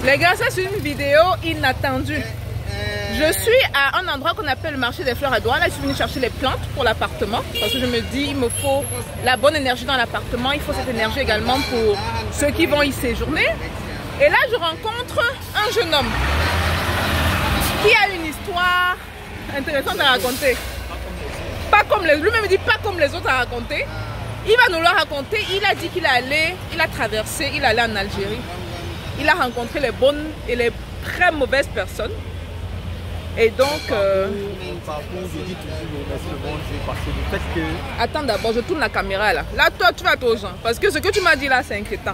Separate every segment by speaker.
Speaker 1: Les gars, ça c'est une vidéo inattendue. Je suis à un endroit qu'on appelle le marché des fleurs à Douala. Je suis venue chercher les plantes pour l'appartement parce que je me dis il me faut la bonne énergie dans l'appartement. Il faut cette énergie également pour ceux qui vont y séjourner. Et là, je rencontre un jeune homme qui a une histoire intéressante à raconter. Pas comme les... Lui-même dit pas comme les autres à raconter. Il va nous le raconter. Il a dit qu'il allait, il a traversé, il allait en Algérie. Il a rencontré les bonnes et les très mauvaises personnes. Et donc... Attends d'abord, je tourne la caméra là. Là, toi, tu vas être aux gens. Parce que ce que tu m'as dit là, c'est inquiétant.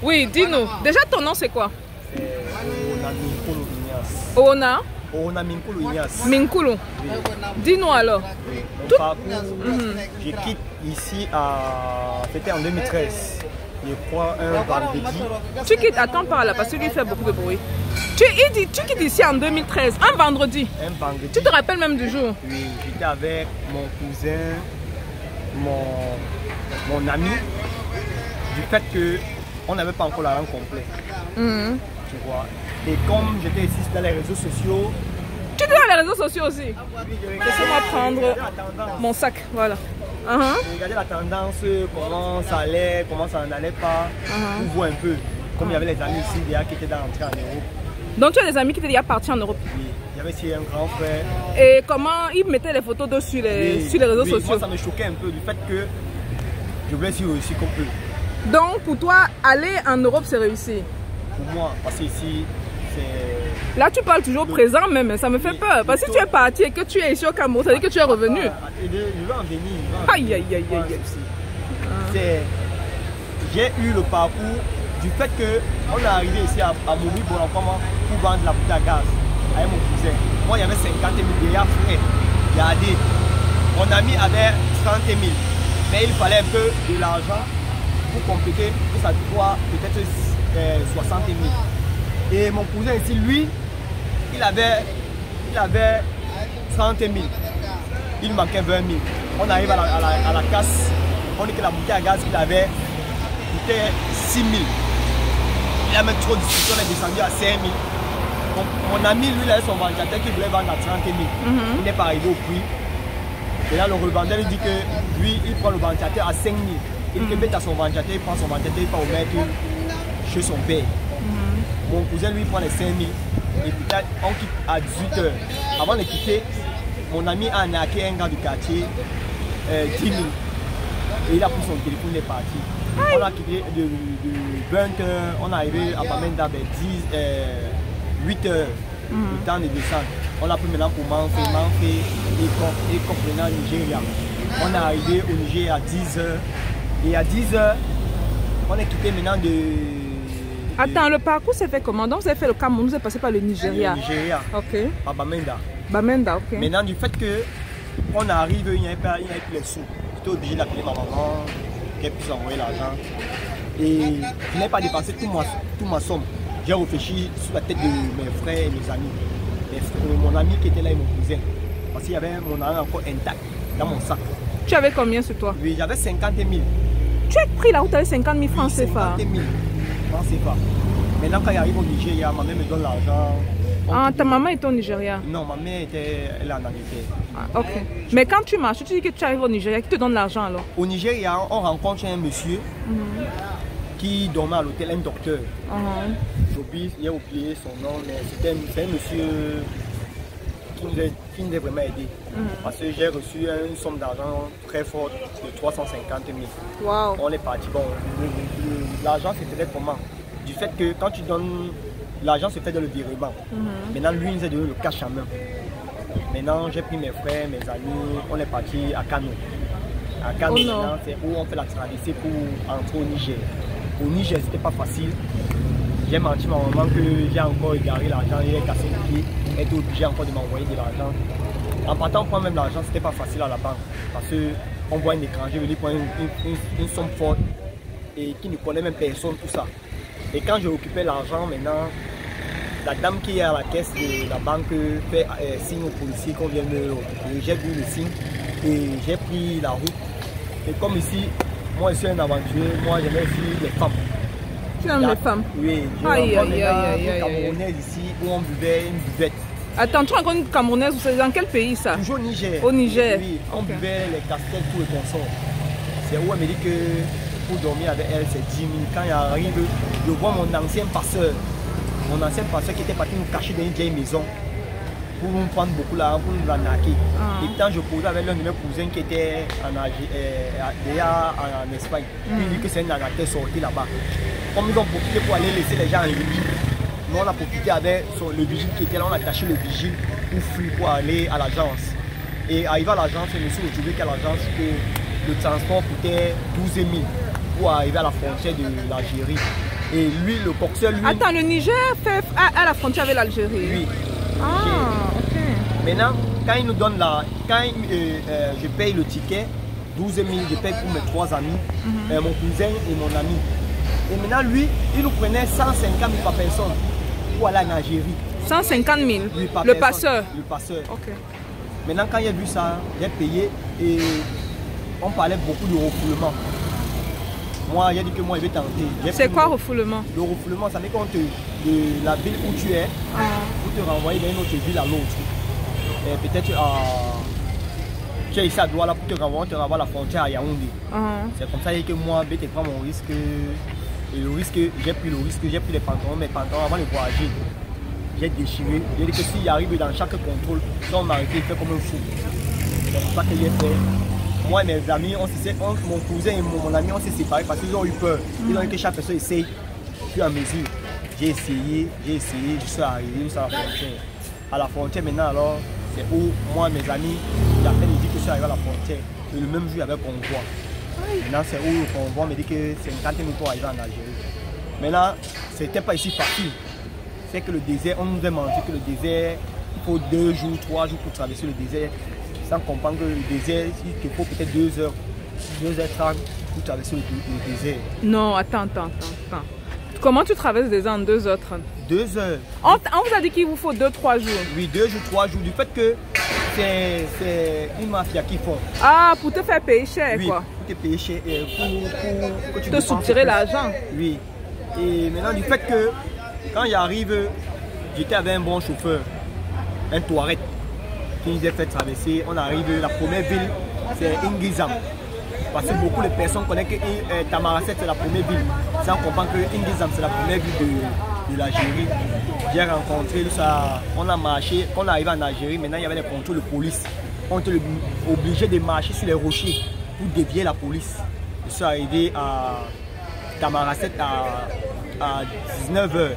Speaker 1: Oui, dis-nous. Déjà, ton nom, c'est quoi? Ona Minkulu Ignace. Minkulu. Oui. Dis-nous alors.
Speaker 2: Mon parcours, je quitte ici c'était en 2013. Je crois un vendredi.
Speaker 1: Tu quittes, attends par là parce qu'il fait beaucoup de bruit. Tu quittes ici en 2013, un vendredi.
Speaker 2: Un vendredi.
Speaker 1: Tu te rappelles même du jour?
Speaker 2: Oui, j'étais avec mon cousin, mon ami, du fait qu'on n'avait pas encore la langue complète. Tu vois. Et comme j'étais ici dans les réseaux sociaux.
Speaker 1: Tu es dans les réseaux sociaux aussi? Laissez-moi prendre mon sac, voilà.
Speaker 2: Je regardais la tendance, comment ça allait, comment ça n'allait pas, pour voir un peu. Comme il y avait les amis ici déjà qui étaient rentrés en Europe.
Speaker 1: Donc tu as des amis qui étaient déjà partis en Europe?
Speaker 2: Oui, il y avait ici un grand frère.
Speaker 1: Et comment ils mettaient les photos d'eux sur les réseaux sociaux?
Speaker 2: Moi ça me choquait un peu du fait que je voulais suivre aussi comme eux.
Speaker 1: Donc pour toi, aller en Europe c'est réussi?
Speaker 2: Pour moi, parce que ici, c'est...
Speaker 1: Là tu parles toujours présent même, ça me fait peur. Parce que si tu es parti et que tu es ici au Cameroun, ça veut dire que tu es revenu.
Speaker 2: Je veux en venir.
Speaker 1: Aïe aïe aïe aïe.
Speaker 2: J'ai eu le parcours du fait qu'on est arrivé ici à Moumi pour vendre la bouteille à gaz avec mon cousin. Moi il y avait 50 000 déjà frais. Regardez, mon ami avait 30 000. Mais il fallait un peu de l'argent pour compléter, pour ça doit peut-être 60 000. Et mon cousin ici, lui, il avait 30 000. Il manquait 20 000. On arrive à la casse, on dit que la bouteille à gaz qu'il avait coûtait 6 000. Il a même trop discuté, on est descendu à 5 000. Mon ami, lui, il avait son ventilateur qu'il voulait vendre à 30 000. Il n'est pas arrivé au prix. Et là, le revendeur lui dit que lui, il prend le ventilateur à 5 000. Il dit que met à son ventilateur, il prend son ventilateur, il part au maître chez son père. Mon cousin lui prend les 5 000 et puis on quitte à 18 h. Avant de quitter, mon ami a arnaqué un gars du quartier 10 000 et il a pris son téléphone, il est parti. On a quitté de 20 h, on est arrivé à Bamenda vers 8 h, le temps de descendre. On a pris maintenant pour Manfé et Kop maintenant au Nigeria. On est arrivé au Niger à 10 h et à 10 h, on est quitté maintenant de...
Speaker 1: Attends, le parcours s'est fait comment? Donc vous avez fait le Cameroun, vous êtes passé par le Nigeria.
Speaker 2: Le Nigeria.
Speaker 1: Ok.
Speaker 2: À Bamenda.
Speaker 1: Bamenda, ok.
Speaker 2: Maintenant, du fait qu'on arrive, il n'y avait plus les sous. J'étais obligé d'appeler ma maman, qu'elle puisse envoyer l'argent. Et je n'ai pas dépensé toute ma somme. J'ai réfléchi sur la tête de mes frères et mes amis. Mon ami qui était là et mon cousin. Parce qu'il y avait mon argent encore intact dans mon sac.
Speaker 1: Tu avais combien sur toi?
Speaker 2: Oui, j'avais 50 000.
Speaker 1: Tu as pris la route avec 50 000 francs CFA?
Speaker 2: 50 000. Maintenant, quand il arrive au Nigeria, ma mère me donne l'argent.
Speaker 1: Ah, ta maman était au Nigeria?
Speaker 2: Non, ma mère était en Angleterre.
Speaker 1: Ah, ok. Mais quand tu marches, tu dis que tu arrives au Nigeria, qui te donne l'argent alors? Au
Speaker 2: Nigeria, on rencontre un monsieur qui dormait à l'hôtel, un docteur. J'ai oublié son nom, mais c'est un monsieur qui nous a vraiment aidé. Parce que j'ai reçu une somme d'argent très forte de 350 000.
Speaker 1: Wow.
Speaker 2: On est parti. Bon, l'argent c'était comment? Du fait que quand tu donnes, l'argent se fait dans le virement. Maintenant, lui, il nous a donné le cash en main. Maintenant, j'ai pris mes frères, mes amis, on est parti à Kano. À Kano, c'est où on fait la traversée pour entrer au Niger. Au Niger, c'était pas facile. J'ai menti à ma maman que j'ai encore égaré l'argent, il a cassé le pied. Elle était obligée encore de m'envoyer de l'argent. En partant prendre même l'argent, c'était pas facile à la banque. Parce qu'on voit un étranger venir prendre une somme forte et qui ne connaît même personne, tout ça. Et quand j'ai occupé l'argent, maintenant, la dame qui est à la caisse de la banque fait signe aux policiers qu'on vient me récupérer. J'ai vu le signe et j'ai pris la route. Et comme ici, moi je suis un aventurier, moi j'aimais aussi les femmes.
Speaker 1: Tu aimes les femmes?
Speaker 2: Oui, je
Speaker 1: Aïe,
Speaker 2: rencontre
Speaker 1: aïe,
Speaker 2: maintenant
Speaker 1: aïe,
Speaker 2: une
Speaker 1: aïe, aïe.
Speaker 2: Camerounaise ici où on buvait une buvette.
Speaker 1: Attends, tu rencontres une Camerounaise, c'est dans quel pays ça?
Speaker 2: Toujours au Niger.
Speaker 1: Au Niger.
Speaker 2: Oui, on
Speaker 1: Ok.
Speaker 2: buvait les casquettes, tout le consort. C'est où elle me dit que pour dormir avec elle, c'est 10 000. Quand elle arrive, je vois mon ancien passeur. Mon ancien passeur qui était parti nous cacher dans une vieille maison pour nous prendre beaucoup là, pour nous l'arnaquer. Et quand je posais avec l'un de mes cousins qui était déjà en Espagne, lui il dit que c'est un arnaqueur sorti là-bas. Comme ils ont profité pour aller laisser les gens en répit, nous on a profité avec le vigile qui était là, on a caché le vigile pour fuir, pour aller à l'agence. Et arrivé à l'agence, je me suis retrouvé qu'à l'agence que le transport coûtait 12 000 pour arriver à la frontière de l'Algérie. Et lui, le coxeur, lui...
Speaker 1: Attends, le Niger fait à la frontière avec l'Algérie?
Speaker 2: Oui.
Speaker 1: Ah, ok.
Speaker 2: Maintenant, quand il nous donne je paye le ticket, 12 000, je paye pour mes 3 amis, mon cousin et mon ami. Et maintenant, lui, il nous prenait 150 000 par personne pour aller en Algérie.
Speaker 1: 150 000,
Speaker 2: Lui, par
Speaker 1: le
Speaker 2: personne.
Speaker 1: passeur?
Speaker 2: Le passeur.
Speaker 1: Ok.
Speaker 2: Maintenant, quand il a vu ça, j'ai payé et on parlait beaucoup de refoulement. Moi, il a dit que moi, il veut tenter.
Speaker 1: C'est quoi refoulement?
Speaker 2: Le refoulement, ça met compte de la ville où tu es pour te renvoyer dans une autre ville à l'autre. Peut-être tu es ici à Douala pour te renvoyer à la frontière à Yaoundé. C'est comme ça que moi, je vais prendre mon risque. Et le risque, j'ai pris les pantalons, mes pantalons avant de voyager. J'ai déchiré. J'ai dit que s'il arrive dans chaque contrôle, si on m'arrête, il fait comme un fou. C'est comme ça que j'ai fait. Moi et mes amis, mon cousin et mon ami, on s'est séparés parce qu'ils ont eu peur. Ils ont dit que chaque personne essaye. Je suis en mesure. J'ai essayé, je suis arrivé jusqu'à la frontière. À la frontière maintenant, alors, c'est où moi et mes amis, j'appelle, ils disent que je suis arrivé à la frontière. Et le même jour, il y avait un convoi. Maintenant, c'est où le convoi me dit que c'est 50 000 pour arriver en Algérie. Maintenant, c'était pas ici facile. C'est que le désert, on nous a menti que le désert, il faut 2 jours, 3 jours pour traverser le désert. Sans comprendre que le désert, il te faut peut-être 2h30 pour traverser le désert.
Speaker 1: Non, attends. Comment tu traverses des en 2h30?
Speaker 2: 2 heures.
Speaker 1: On vous a dit qu'il vous faut 2-3 jours.
Speaker 2: Oui, 2 jours, 3 jours. Du fait que c'est une mafia qui font.
Speaker 1: Ah, pour te faire payer cher,
Speaker 2: Oui,
Speaker 1: quoi.
Speaker 2: pour te payer cher, pour que tu
Speaker 1: Te
Speaker 2: dépenses
Speaker 1: soutirer
Speaker 2: plus.
Speaker 1: l'argent.
Speaker 2: Oui. Et maintenant, du fait que quand j'arrive, j'étais avec un bon chauffeur, un Touareg, qui nous a fait traverser. On arrive, la première ville, c'est Ingizam. Parce que beaucoup de personnes connaissent que Tamaracet, c'est la première ville. Sans comprendre que Ingizam, c'est la première ville de l'Algérie. J'ai rencontré ça, on a marché, on est arrivé en Algérie, maintenant il y avait des contrôles de police. On était obligé de marcher sur les rochers pour dévier la police. Je suis arrivé à Tamaracet à 19h.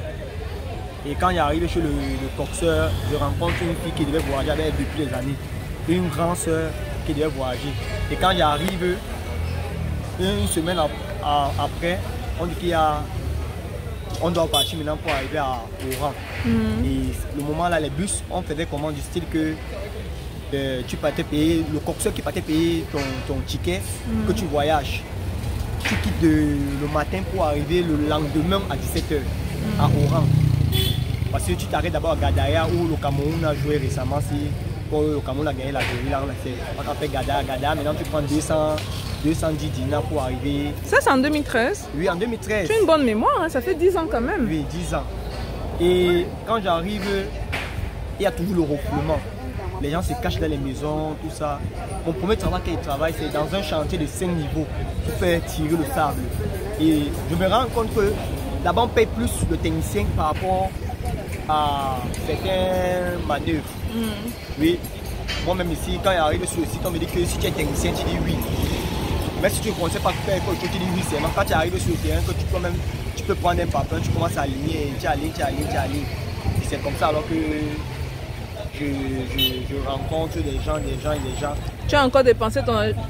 Speaker 2: Et quand j'arrive chez le coxeur, je rencontre une fille qui devait voyager avec elle depuis des années. Une grande soeur qui devait voyager. Et quand j'arrive, une semaine après, on dit on doit partir maintenant pour arriver à Oran. Et le moment là, les bus, on faisait comment du style que tu partais payer, le coxeur qui partait payer ton ticket, que tu voyages. Tu quittes le matin pour arriver le lendemain à 17h à Oran. Parce que tu t'arrêtes d'abord à Gadaya où le Cameroun a joué récemment. Le Cameroun a gagné l'Algérie, là on a fait Gadaya. Maintenant tu prends 210 dinars pour arriver.
Speaker 1: Ça, c'est en 2013?
Speaker 2: Oui, en 2013.
Speaker 1: Tu as une bonne mémoire, hein? Ça fait 10 ans quand même.
Speaker 2: Oui, 10 ans. Et quand j'arrive, il y a toujours le refoulement. Les gens se cachent dans les maisons, tout ça. Mon premier travail qu'il travaille, c'est dans un chantier de 5 niveaux pour faire tirer le sable. Et je me rends compte que là-bas on paye plus le technicien par rapport à certaines manœuvres. Oui. Moi-même ici, quand j'arrive sur le site, on me dit que si tu es technicien, tu dis oui. Mais si tu ne connais pas faire quelque chose, tu dis oui. C'est quand tu arrives sur le terrain que tu peux prendre un papier, tu commences à aligner, tu alignes. C'est comme ça alors que je rencontre des gens.
Speaker 1: Tu as encore dépensé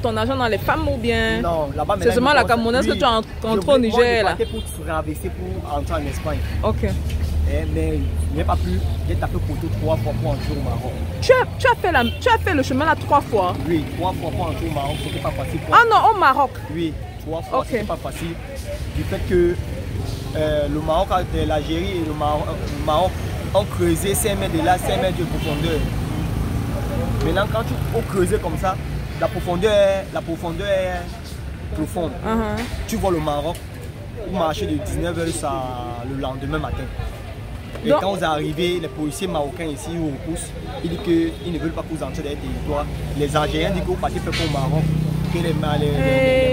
Speaker 1: ton argent dans les femmes ou bien?
Speaker 2: Non, là-bas,
Speaker 1: c'est seulement la Camerounaise que tu as rencontrée au Niger là.
Speaker 2: Pour traverser pour entrer en Espagne.
Speaker 1: Ok.
Speaker 2: Mais je n'ai pas pu, j'ai tapé poteau 3 fois pour entrer au Maroc.
Speaker 1: Tu as fait le chemin là 3 fois?
Speaker 2: Oui, 3 fois pour entrer au Maroc, c'était pas facile.
Speaker 1: Ah non, au Maroc?
Speaker 2: Oui, 3 fois,
Speaker 1: okay.
Speaker 2: C'était pas facile. Du fait que le Maroc, l'Algérie et le Maroc ont creusé 5 mètres de là, 5 mètres de profondeur. Maintenant, quand tu creuses comme ça, la profondeur est profonde. Tu vois le Maroc. Vous marchez de 19h le lendemain matin. Et donc, quand vous arrivez, les policiers marocains ici où on pousse, ils disent qu'ils ne veulent pas que vous entrez dans les territoires. Les Algériens disent que vous partez faire au Maroc, que les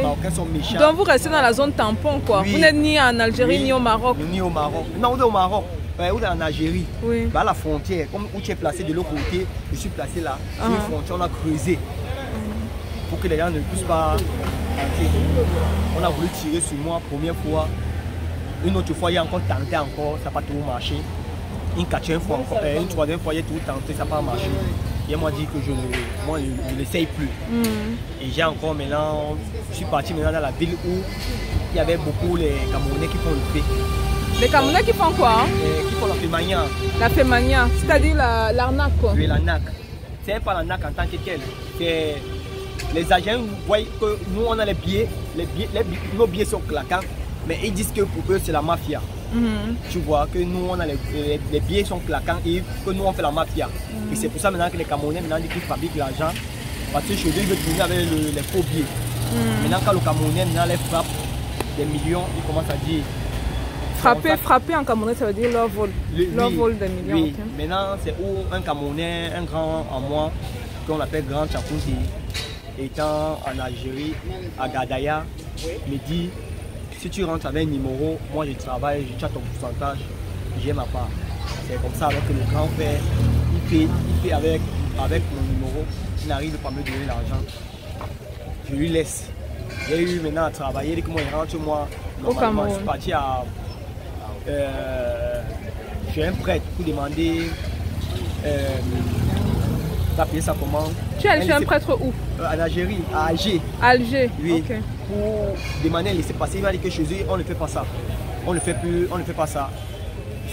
Speaker 2: Marocains sont méchants.
Speaker 1: Donc vous restez dans la zone tampon quoi. Oui. Vous n'êtes ni en Algérie ni au Maroc.
Speaker 2: Ni au Maroc. Non, vous êtes au Maroc. Vous êtes en Algérie.
Speaker 1: Oui.
Speaker 2: Bah, à la frontière, comme où tu es placé de l'autre côté, je suis placé là. Sur une frontière, on a creusé pour que les gens ne puissent pas entrer. On a voulu tirer sur moi première fois. Une autre fois, il y a encore tenté encore, ça n'a pas tout marché. Une quatrième fois encore, une troisième fois, il y a tout tenté, ça n'a pas marché. Et moi dit que je ne l'essaye plus. Et j'ai encore maintenant, je suis parti maintenant dans la ville où il y avait beaucoup les Camerounais qui font le fait.
Speaker 1: Les Camerounais qui font quoi
Speaker 2: Qui font la fémania.
Speaker 1: La fémania, c'est-à-dire l'arnaque quoi.
Speaker 2: Oui, l'arnaque. C'est pas l'arnaque en tant que telle. Les agents voient que nous on a les billets, nos billets sont claquants, mais ils disent que pour eux c'est la mafia. Tu vois que nous on a les billets sont claquants et que nous on fait la mafia. Et c'est pour ça maintenant que les Camerounais maintenant disent qu'ils fabriquent l'argent. Parce que chez eux ils veulent tourner avec les faux billets. Maintenant quand le Camerounais maintenant les frappe des millions, ils commencent à dire.
Speaker 1: Frapper en Camerounais ça veut dire leur vol. Leur vol des millions.
Speaker 2: Oui. Okay. Maintenant c'est où un Camerounais, un grand en moi, qu'on appelle Grand Tchakounti, étant en Algérie, à Gadaya, me dit si tu rentres avec un numéro, moi je travaille, je tire ton pourcentage, j'ai ma part. C'est comme ça avec le grand frère, il fait avec mon numéro, il n'arrive pas à me donner l'argent. Je lui laisse. J'ai eu maintenant à travailler, dès que moi il rentre moi, normalement je suis parti à chez un prêtre pour demander d'appeler sa commande.
Speaker 1: Tu es allé chez un prêtre où?
Speaker 2: En Algérie, à Alger.
Speaker 1: Alger,
Speaker 2: oui.
Speaker 1: Okay.
Speaker 2: Pour demander un laisser-passer, il m'a dit que chez eux, on ne fait pas ça. On ne fait plus, on ne fait pas ça.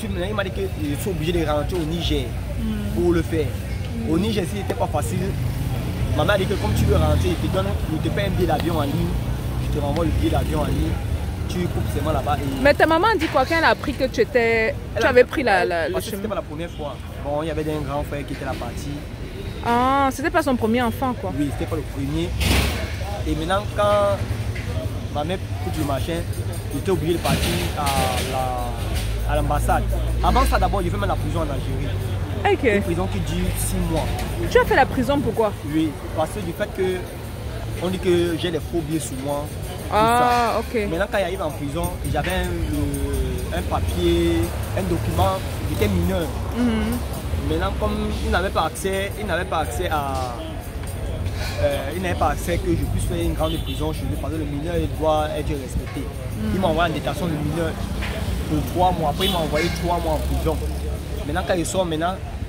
Speaker 2: Il m'a dit qu'il faut obligé de rentrer au Niger pour le faire. Au Niger, si c'était pas facile, maman a dit que comme tu veux rentrer, il te paie un billet d'avion en ligne, je te renvoie le billet d'avion en ligne. Tu coupes seulement là-bas.
Speaker 1: Mais ta maman dit quoi quand elle a appris que tu avais pris le chemin?
Speaker 2: C'était pas la première fois. Bon, il y avait un grand frère qui était la partie.
Speaker 1: Ah, c'était pas son premier enfant quoi?
Speaker 2: Oui, c'était pas le premier. Et maintenant, quand ma mère coûte le machin, j'étais obligé de partir à l'ambassade. Avant ça, d'abord, j'ai fait même la prison en Algérie.
Speaker 1: Okay.
Speaker 2: Une prison qui dure 6 mois.
Speaker 1: Tu as fait la prison pourquoi?
Speaker 2: Oui, parce que du fait que on dit que j'ai des faux billets sur moi.
Speaker 1: Ah, ok.
Speaker 2: Maintenant, quand j'arrive en prison, j'avais un papier, un document, j'étais mineur. Maintenant, comme il n'avait pas accès que je puisse faire une grande prison chez lui, parce que le mineur il doit être respecté. Il m'a envoyé en détention de mineur pour 3 mois. Après, il m'a envoyé 3 mois en prison. Maintenant, quand il sort,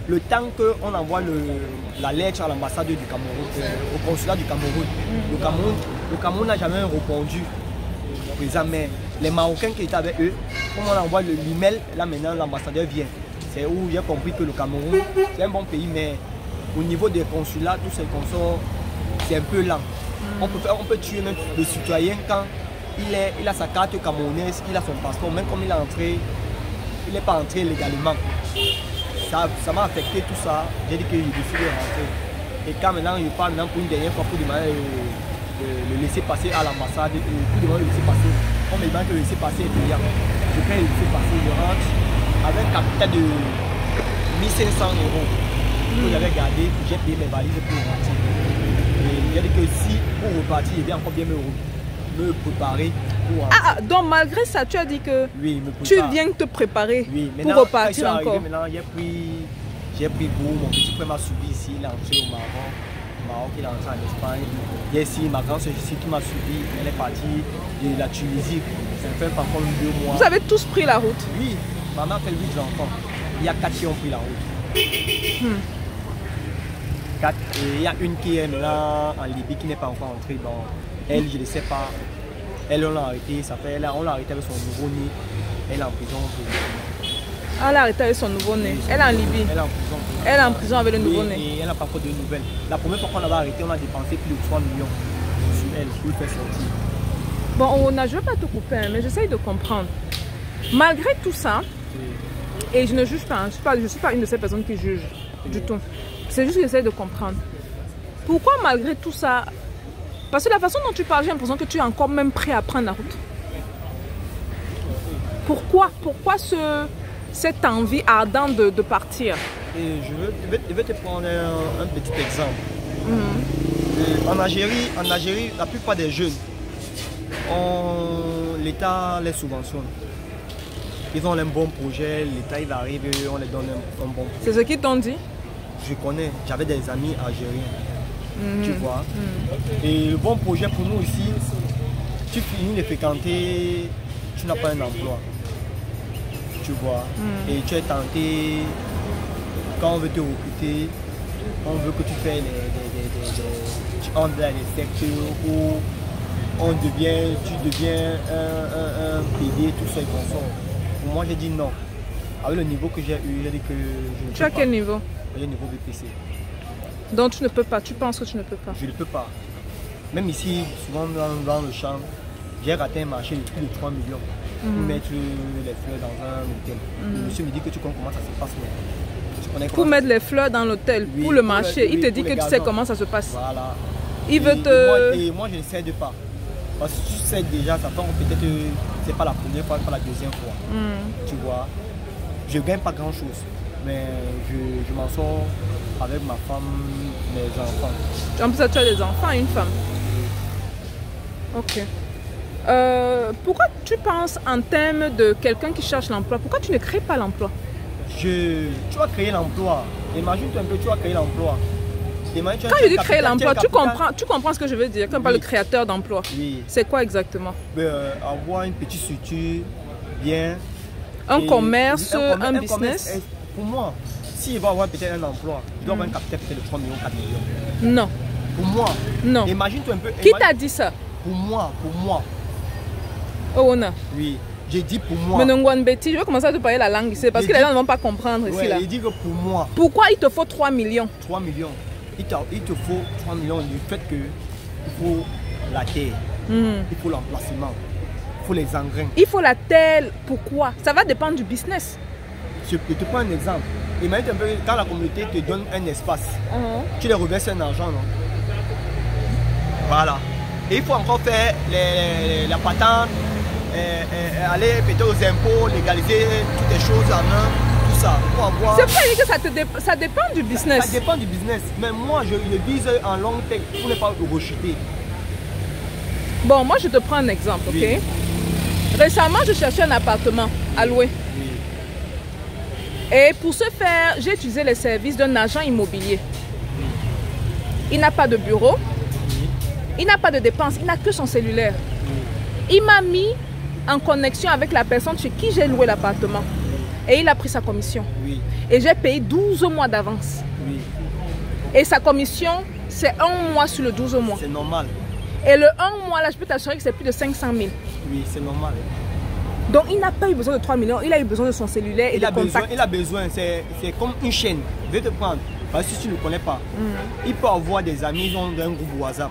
Speaker 2: le temps qu'on envoie la lettre à l'ambassade du Cameroun, au consulat du Cameroun, le Cameroun n'a jamais répondu au président, mais les Marocains qui étaient avec eux, comme on envoie l'email, là maintenant l'ambassadeur vient. C'est où j'ai compris que le Cameroun, c'est un bon pays, mais au niveau des consulats, tous ces consorts, c'est un peu lent. On peut tuer même le citoyen quand il a sa carte camerounaise, il a son passeport, même comme il est entré, il n'est pas entré légalement. Ça m'a affecté tout ça, j'ai dit que j'ai décidé de rentrer. Et quand maintenant je parle pour une dernière fois pour demander le laisser passer à l'ambassade, pour demander le laisser passer, on me demande que le laisser passer est payant. Je paye le laisser passer, je rentre avec un capital de 1500 € que j'avais gardé, j'ai payé mes valises pour repartir. Et j'ai dit que si pour repartir, il vient encore bien me préparer pour rentrer.
Speaker 1: Ah, donc malgré ça, tu as dit que
Speaker 2: oui,
Speaker 1: tu viens te préparer pour repartir encore.
Speaker 2: Maintenant, j'ai pris goût, mon petit frère m'a suivi ici, il est entré au Maroc. Au Maroc, il est entré en Espagne. Il y a ici ma grande soeur ici qui m'a suivi, elle est partie de la Tunisie. Ça fait encore 2 mois.
Speaker 1: Vous avez tous pris la route?
Speaker 2: Oui, maman fait 8 enfants. Il y a 4 qui ont pris la route. 4. Et il y a une qui est maintenant en Libye qui n'est pas encore entrée. Bon, elle, je ne sais pas. Elle, on l'a arrêtée. On l'a arrêtée avec son nouveau-né. Elle est en prison.
Speaker 1: Ah, elle a arrêté avec son nouveau-né. Elle est en Libye.
Speaker 2: Elle est en prison.
Speaker 1: Elle est en prison avec le nouveau-né.
Speaker 2: Et elle n'a pas encore de nouvelles. La première fois qu'on l'avait arrêtée, on a dépensé plus de 3 millions sur elle pour le faire sortir.
Speaker 1: Bon, je ne veux pas te couper, mais j'essaye de comprendre. Malgré tout ça, et je ne juge pas, je ne suis pas une de ces personnes qui jugent du tout. C'est juste que j'essaie de comprendre. Pourquoi malgré tout ça, parce que la façon dont tu parles, j'ai l'impression que tu es encore même prêt à prendre la route. Pourquoi cette envie ardente de partir?
Speaker 2: Et je vais te prendre un petit exemple. En Algérie, la plupart des jeunes, l'État les subventionne. Ils ont un bon projet, l'État il arrive, on les donne un bon projet.
Speaker 1: C'est ce qu'ils t'ont dit?
Speaker 2: Je connais, j'avais des amis algériens, tu vois. Et le bon projet pour nous ici, tu finis de fréquenter, tu n'as pas un emploi, tu vois. Et tu es tenté, quand on veut te recruter, on veut que tu fasses tu entres dans les secteurs où tu deviens un PD, tout ça et consort. Pour moi, j'ai dit non. Avec le niveau que j'ai eu, j'ai dit que je ne peux pas.
Speaker 1: Tu as quel niveau?
Speaker 2: J'ai le niveau BPC.
Speaker 1: Donc tu ne peux pas, tu penses que tu ne peux pas?
Speaker 2: Je ne peux pas. Même ici, souvent dans le champ, j'ai raté un marché de plus de 3 millions pour mettre les fleurs dans un hôtel. Le monsieur me dit que tu connais comment ça se passe.
Speaker 1: Pour mettre les fleurs dans l'hôtel,
Speaker 2: oui,
Speaker 1: pour le marché, il te dit que tu sais comment ça se passe. Voilà. Il veut te...
Speaker 2: Moi, je ne sais pas. Parce que tu sais déjà, ça tombe peut-être, c'est pas la première fois, pas la deuxième fois. Tu vois, je gagne pas grand chose, mais je m'en sors avec ma femme, mes enfants.
Speaker 1: En plus, tu as des enfants et une femme. Ok. Pourquoi tu penses en termes de quelqu'un qui cherche l'emploi? Pourquoi tu ne crées pas l'emploi?
Speaker 2: Tu vas créer l'emploi. Imagine-toi un peu, tu vas créer l'emploi.
Speaker 1: Quand je dis créer l'emploi, tu comprends ce que je veux dire quand on parle de créateur d'emploi.
Speaker 2: Oui.
Speaker 1: C'est quoi exactement?
Speaker 2: Avoir une petite structure bien.
Speaker 1: Un commerce, un business.
Speaker 2: Pour moi, s'il va avoir peut-être un emploi, il doit avoir un capital peut-être de 3 millions, 4 millions.
Speaker 1: Non.
Speaker 2: Pour moi.
Speaker 1: Non.
Speaker 2: Imagine-toi un peu.
Speaker 1: Qui t'a dit ça?
Speaker 2: Pour moi.
Speaker 1: Oh, on a.
Speaker 2: Oui. J'ai dit pour moi.
Speaker 1: Mais Betty, je vais commencer à te parler la langue ici parce que les gens ne vont pas comprendre ici. Là.
Speaker 2: Il dit que pour moi.
Speaker 1: Pourquoi il te faut 3 millions?
Speaker 2: 3 millions. Il te faut 3 millions du fait que il faut la terre, il faut l'emplacement, il faut les engrais.
Speaker 1: Il faut la terre, pourquoi? Ça va dépendre du business.
Speaker 2: Je te prends un exemple. Imagine un peu quand la communauté te donne un espace, tu les reverses un argent, non? Voilà. Et il faut encore faire la patente, aller peut-être aux impôts, légaliser toutes les choses en un.
Speaker 1: C'est pas dire que ça dépend du business.
Speaker 2: Ça dépend du business. Mais moi, je le vise en long terme pour ne pas rechuter.
Speaker 1: Bon, moi, je te prends un exemple, ok?
Speaker 2: Oui.
Speaker 1: Récemment, je cherchais un appartement à louer. Oui. Et pour ce faire, j'ai utilisé les services d'un agent immobilier. Oui. Il n'a pas de bureau. Oui. Il n'a pas de dépenses. Il n'a que son cellulaire. Oui. Il m'a mis en connexion avec la personne chez qui j'ai loué l'appartement. Et il a pris sa commission. Oui. Et j'ai payé 12 mois d'avance. Oui. Et sa commission, c'est 1 mois sur le 12 mois.
Speaker 2: C'est normal.
Speaker 1: Et le 1 mois là, je peux t'assurer que c'est plus de 500 000.
Speaker 2: Oui, c'est normal.
Speaker 1: Donc il n'a pas eu besoin de 3 millions, il a eu besoin de son cellulaire et de contact.
Speaker 2: Il a besoin, c'est comme une chaîne. Je vais te prendre, parce que si tu ne le connais pas, il peut avoir des amis, ils ont un groupe WhatsApp.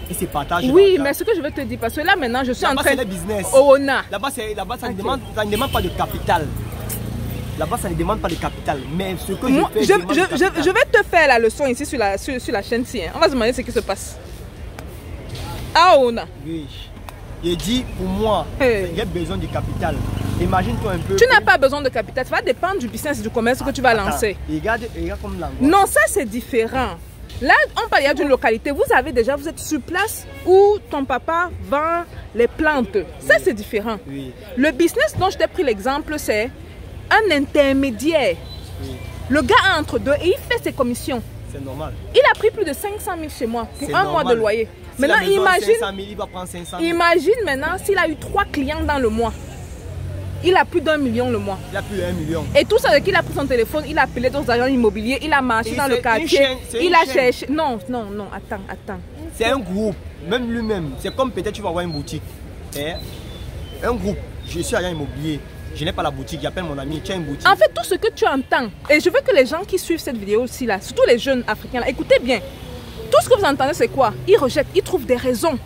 Speaker 2: Ils se partagent.
Speaker 1: Oui, mais ce que je vais te dire, parce que là maintenant, je suis en train de...
Speaker 2: Là-bas, c'est le business.
Speaker 1: Oh, on a.
Speaker 2: Là-bas, ça ne demande pas de capital. Là-bas, ça ne demande pas de capital. Mais ce que
Speaker 1: moi, je vais te faire la leçon ici sur la chaîne-ci. Hein. On va se demander ce qui se passe. Ah, on a.
Speaker 2: Oui. Il dit, pour moi, j'ai besoin du capital. Imagine-toi un peu.
Speaker 1: Tu n'as pas besoin de capital. Ça va dépendre du business, du commerce que tu vas lancer.
Speaker 2: Regarde comme l'angoisse.
Speaker 1: Non, ça, c'est différent. Là, on parle d'une localité. Vous êtes sur place où ton papa vend les plantes. Ça, c'est différent. Oui. Le business dont je t'ai pris l'exemple, c'est un intermédiaire. Oui. Le gars entre deux et il fait ses commissions.
Speaker 2: C'est normal.
Speaker 1: Il a pris plus de 500 000 chez moi pour un mois de loyer.
Speaker 2: Si maintenant, il va prendre 500 000.
Speaker 1: Imagine maintenant s'il a eu 3 clients dans le mois. Il a plus d'1 million le mois.
Speaker 2: Il a plus d'1 million.
Speaker 1: Et tout ça, qu'il a pris son téléphone, il a appelé d'autres agents immobiliers, il a marché dans le quartier. Il a cherché. Non, attends.
Speaker 2: C'est un groupe, même lui-même. C'est comme peut-être tu vas avoir une boutique. Un groupe, je suis agent immobilier. Je n'ai pas la boutique, j'appelle mon ami, tu as une boutique.
Speaker 1: En fait, tout ce que tu entends, et je veux que les gens qui suivent cette vidéo aussi, là, surtout les jeunes africains, là, écoutez bien. Tout ce que vous entendez, c'est quoi? Ils rejettent, ils trouvent des raisons.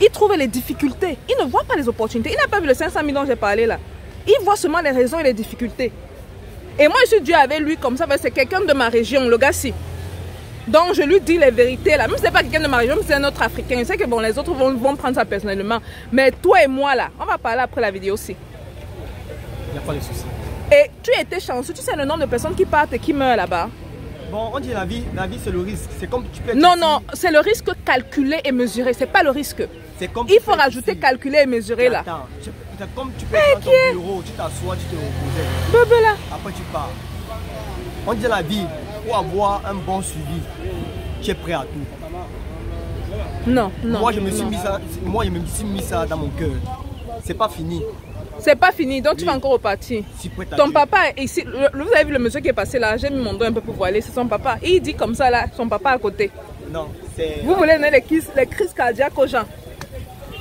Speaker 1: Ils trouvent les difficultés. Ils ne voient pas les opportunités. Il n'a pas vu les 500 000 dont j'ai parlé là. Il voit seulement les raisons et les difficultés. Et moi, je suis dû avec lui comme ça, c'est quelqu'un de ma région, le gars-ci. Donc, je lui dis les vérités là. Même si ce n'est pas quelqu'un de ma région, mais c'est un autre Africain. Je sais que bon, les autres vont prendre ça personnellement. Mais toi et moi là, on va parler après la vidéo aussi.
Speaker 2: n'y a pas de souci.
Speaker 1: Et tu étais chanceux, tu sais le nombre de personnes qui partent et qui meurent là-bas.
Speaker 2: Bon, on dit la vie c'est le risque. C'est comme tu peux être
Speaker 1: Non,
Speaker 2: ici.
Speaker 1: non, c'est le risque calculé et mesuré, c'est pas le risque.
Speaker 2: C'est comme
Speaker 1: Il
Speaker 2: tu
Speaker 1: faut
Speaker 2: peux être
Speaker 1: rajouter
Speaker 2: ici.
Speaker 1: calculé et mesuré là.
Speaker 2: Attends, c'est comme tu peux être dans ton bureau, tu t'assois, tu te reposes.
Speaker 1: Bébé là.
Speaker 2: Après tu pars. On dit la vie, pour avoir un bon suivi, tu es prêt à tout.
Speaker 1: Non, non.
Speaker 2: Moi je me suis
Speaker 1: non.
Speaker 2: mis ça dans mon cœur. C'est pas fini.
Speaker 1: C'est pas fini, donc tu
Speaker 2: Oui.
Speaker 1: vas encore repartir.
Speaker 2: Si prêt à
Speaker 1: Ton
Speaker 2: Dieu.
Speaker 1: papa est ici, vous avez vu le monsieur qui est passé là, j'ai mis mon dos un peu pour voiler, c'est son papa. Il dit comme ça là, son papa à côté.
Speaker 2: Non, c'est.
Speaker 1: Vous voulez donner les crises cardiaques aux gens.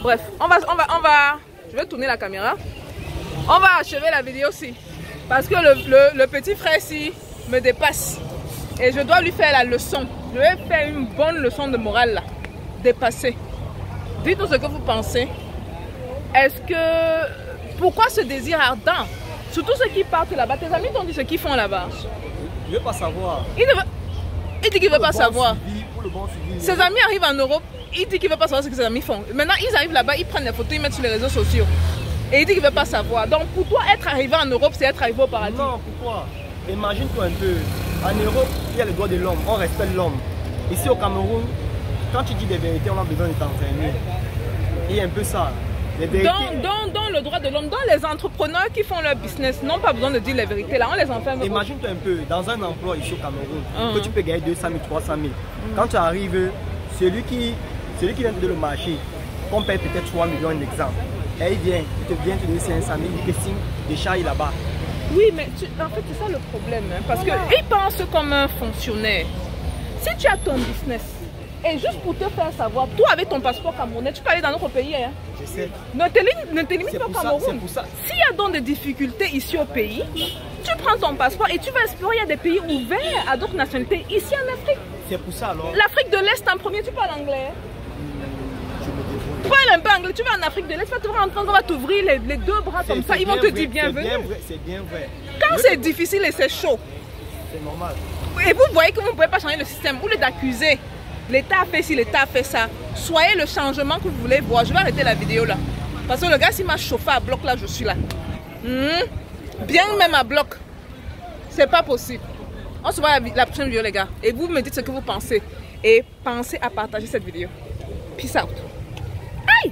Speaker 1: Bref, on va, je vais tourner la caméra. On va achever la vidéo aussi. Parce que le petit frère ici me dépasse. Et je dois lui faire la leçon. Je vais faire une bonne leçon de morale là. Dépasser. Dites-nous ce que vous pensez. Est-ce que... Pourquoi ce désir ardent? Surtout ceux qui partent là-bas. Tes amis t'ont dit ce qu'ils font là-bas.
Speaker 2: Je veux pas savoir.
Speaker 1: Il dit qu'il ne veut pas savoir.
Speaker 2: Pour le bon suivi.
Speaker 1: Ses amis arrivent en Europe, il dit qu'il ne veut pas savoir ce que ses amis font. Maintenant, ils arrivent là-bas, ils prennent des photos, ils mettent sur les réseaux sociaux. Et il dit qu'il ne veut pas savoir. Donc, pour toi, être arrivé en Europe, c'est être arrivé au paradis.
Speaker 2: Non, pourquoi? Imagine-toi un peu. En Europe, il y a le droit de l'homme. On respecte l'homme. Ici au Cameroun, quand tu dis des vérités, on a besoin de t'entraîner. Il y a un peu ça. Les vérités.
Speaker 1: Dans le droit de l'homme, dans les entrepreneurs qui font leur business, n'ont pas besoin de dire les vérités. Là, on les enferme.
Speaker 2: Imagine-toi un peu, dans un emploi ici au Cameroun, que tu peux gagner 200 000, 300 000. Quand tu arrives, celui qui vient de le marché, qu'on paye peut-être 3 millions, un exemple, et il vient te donner 500 000, il dit que signe des charges là-bas.
Speaker 1: Oui, mais en fait, c'est ça le problème. Hein, parce qu'ils pensent comme un fonctionnaire. Si tu as ton business, et juste pour te faire savoir, toi avec ton passeport camerounais, tu peux aller dans notre pays. Hein.
Speaker 2: Je sais.
Speaker 1: Ne te limite pas au Cameroun.
Speaker 2: C'est pour ça.
Speaker 1: S'il y a donc des difficultés ici au pays, tu prends ton passeport et tu vas explorer. Il y a des pays ouverts à d'autres nationalités ici en Afrique.
Speaker 2: C'est pour ça alors.
Speaker 1: L'Afrique de l'Est en premier, tu parles anglais.
Speaker 2: Je me débrouille.
Speaker 1: Parle un peu anglais, tu vas en Afrique de l'Est, tu vas rentrer, on va t'ouvrir les deux bras comme ça, ils vont te dire bienvenue.
Speaker 2: C'est bien vrai.
Speaker 1: Quand c'est difficile et c'est chaud,
Speaker 2: C'est normal.
Speaker 1: et vous voyez que vous ne pouvez pas changer le système, ou d'accuser. L'État a fait ci, l'État a fait ça. Soyez le changement que vous voulez voir. Je vais arrêter la vidéo là. Parce que le gars, s'il m'a chauffé à bloc là, je suis là. Bien même à bloc. C'est pas possible. On se voit la prochaine vidéo les gars. Et vous me dites ce que vous pensez. Et pensez à partager cette vidéo. Peace out. Aïe!